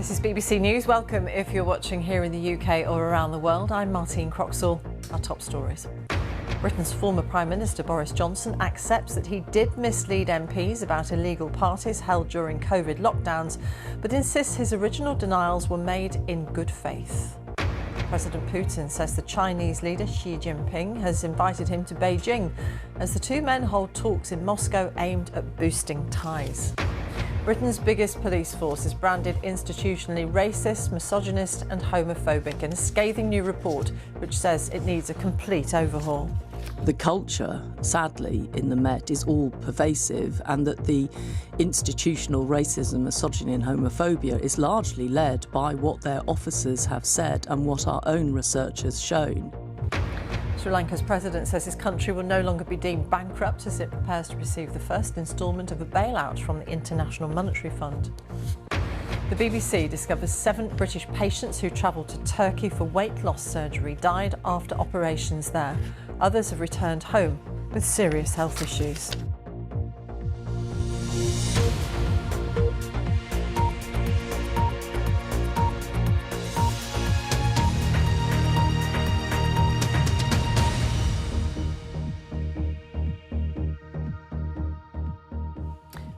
This is BBC News. Welcome if you're watching here in the UK or around the world. I'm Martine Croxall. Our top stories. Britain's former Prime Minister Boris Johnson accepts that he did mislead MPs about illegal parties held during COVID lockdowns, but insists his original denials were made in good faith. President Putin says the Chinese leader Xi Jinping has invited him to Beijing as the two men hold talks in Moscow aimed at boosting ties. Britain's biggest police force is branded institutionally racist, misogynist and homophobic in a scathing new report which says it needs a complete overhaul. The culture, sadly, in the Met is all pervasive, and that the institutional racism, misogyny and homophobia is largely led by what their officers have said and what our own research has shown. Sri Lanka's president says his country will no longer be deemed bankrupt as it prepares to receive the first instalment of a bailout from the International Monetary Fund. The BBC discovers 7 British patients who travelled to Turkey for weight loss surgery died after operations there. Others have returned home with serious health issues.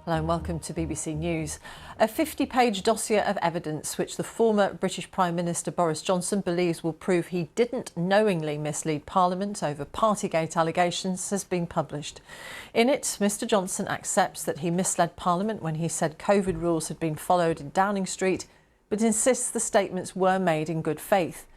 Hello and welcome to BBC News. A 50-page dossier of evidence which the former British Prime Minister Boris Johnson believes will prove he didn't knowingly mislead Parliament over Partygate allegations has been published. In it, Mr Johnson accepts that he misled Parliament when he said COVID rules had been followed in Downing Street, but insists the statements were made in good faith.